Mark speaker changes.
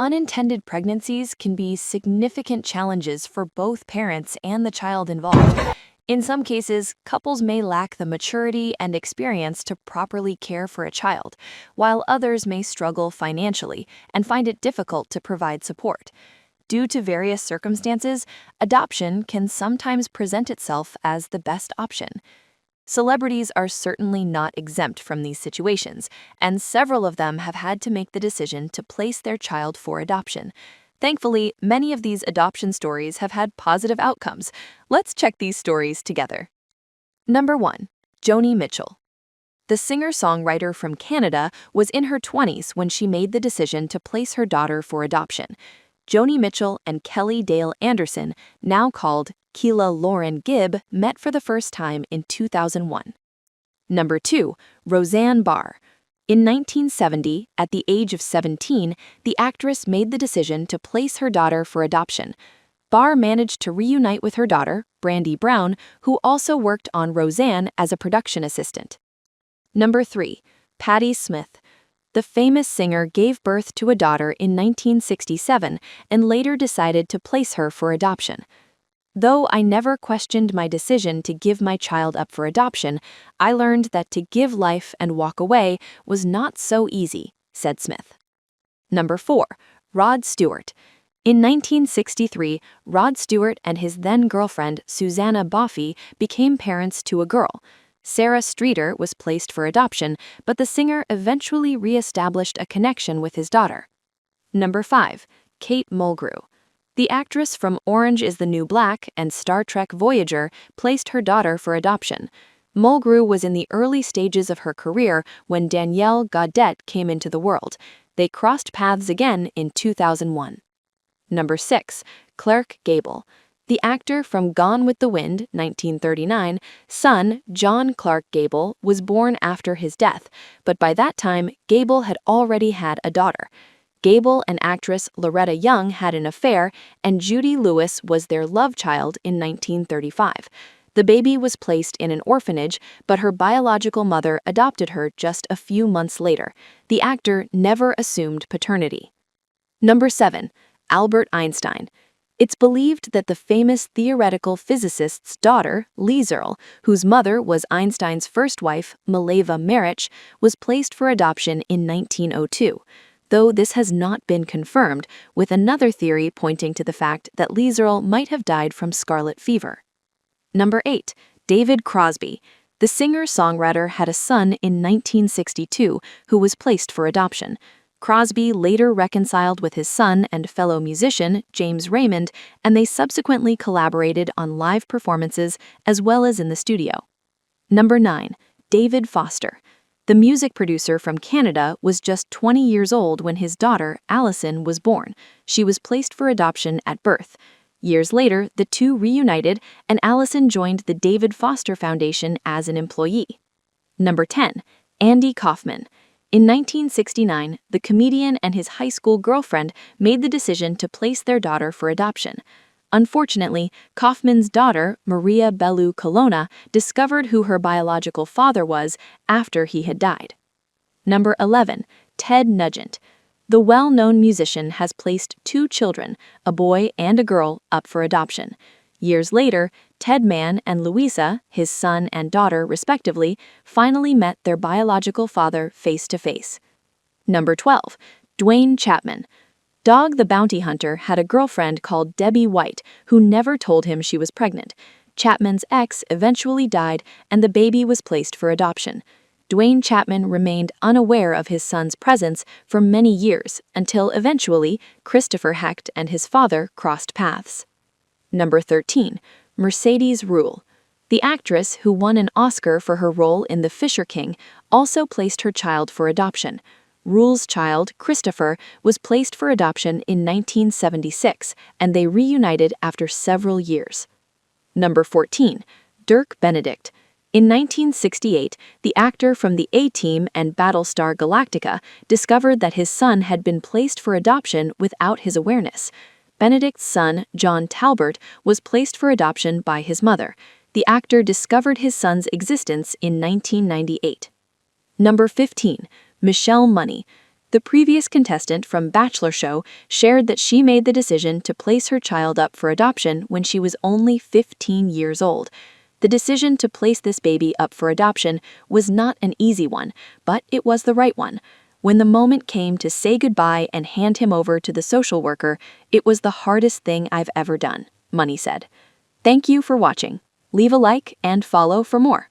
Speaker 1: Unintended pregnancies can be significant challenges for both parents and the child involved. In some cases, couples may lack the maturity and experience to properly care for a child, while others may struggle financially and find it difficult to provide support. Due to various circumstances, adoption can sometimes present itself as the best option. Celebrities are certainly not exempt from these situations, and several of them have had to make the decision to place their child for adoption. Thankfully, many of these adoption stories have had positive outcomes. Let's check these stories together. Number 1. Joni Mitchell. The singer-songwriter from Canada was in her 20s when she made the decision to place her daughter for adoption. Joni Mitchell and Kelly Dale Anderson, now called Keela Lauren Gibb, met for the first time in 2001. Number 2. Roseanne Barr. In 1970, at the age of 17, the actress made the decision to place her daughter for adoption. Barr managed to reunite with her daughter, Brandy Brown, who also worked on Roseanne as a production assistant. Number 3. Patti Smith. The famous singer gave birth to a daughter in 1967 and later decided to place her for adoption. "Though I never questioned my decision to give my child up for adoption, I learned that to give life and walk away was not so easy," said Smith. Number 4. Rod Stewart. In 1963, Rod Stewart and his then-girlfriend Susanna Boffey became parents to a girl. Sarah Streeter was placed for adoption, but the singer eventually re-established a connection with his daughter. Number 5. Kate Mulgrew. The actress from Orange is the New Black and Star Trek Voyager placed her daughter for adoption. Mulgrew was in the early stages of her career when Danielle Gaudette came into the world. They crossed paths again in 2001. Number 6. Clark Gable. The actor from Gone with the Wind, 1939, son John Clark Gable was born after his death, but by that time, Gable had already had a daughter. Gable and actress Loretta Young had an affair, and Judy Lewis was their love child in 1935. The baby was placed in an orphanage, but her biological mother adopted her just a few months later. The actor never assumed paternity. Number 7. Albert Einstein. It's believed that the famous theoretical physicist's daughter, Lieserl, whose mother was Einstein's first wife, Mileva Maric, was placed for adoption in 1902, though this has not been confirmed, with another theory pointing to the fact that Lieserl might have died from scarlet fever. Number 8. David Crosby. The singer-songwriter had a son in 1962 who was placed for adoption. Crosby later reconciled with his son and fellow musician, James Raymond, and they subsequently collaborated on live performances as well as in the studio. Number 9. David Foster. The music producer from Canada was just 20 years old when his daughter, Allison, was born. She was placed for adoption at birth. Years later, the two reunited, and Allison joined the David Foster Foundation as an employee. Number 10. Andy Kaufman. In 1969, the comedian and his high school girlfriend made the decision to place their daughter for adoption. Unfortunately, Kaufman's daughter, Maria Bellu Colonna, discovered who her biological father was after he had died. Number 11. Ted Nugent. The well-known musician has placed two children, a boy and a girl, up for adoption. Years later, Ted Mann and Louisa, his son and daughter respectively, finally met their biological father face to face. Number 12. Duane Chapman. Dog the Bounty Hunter had a girlfriend called Debbie White who never told him she was pregnant. Chapman's ex eventually died and the baby was placed for adoption. Duane Chapman remained unaware of his son's presence for many years until eventually Christopher Hecht and his father crossed paths. Number 13. Mercedes Ruehl. The actress, who won an Oscar for her role in The Fisher King, also placed her child for adoption. Ruehl's child, Christopher, was placed for adoption in 1976, and they reunited after several years. Number 14. Dirk Benedict. In 1968, the actor from the A-Team and Battlestar Galactica discovered that his son had been placed for adoption without his awareness. Benedict's son, John Talbert, was placed for adoption by his mother. The actor discovered his son's existence in 1998. Number 15. Michelle Money. The previous contestant from Bachelor Show shared that she made the decision to place her child up for adoption when she was only 15 years old. The decision to place this baby up for adoption was not an easy one, but it was the right one. When the moment came to say goodbye and hand him over to the social worker, it was the hardest thing I've ever done, Money said. Thank you for watching. Leave a like and follow for more.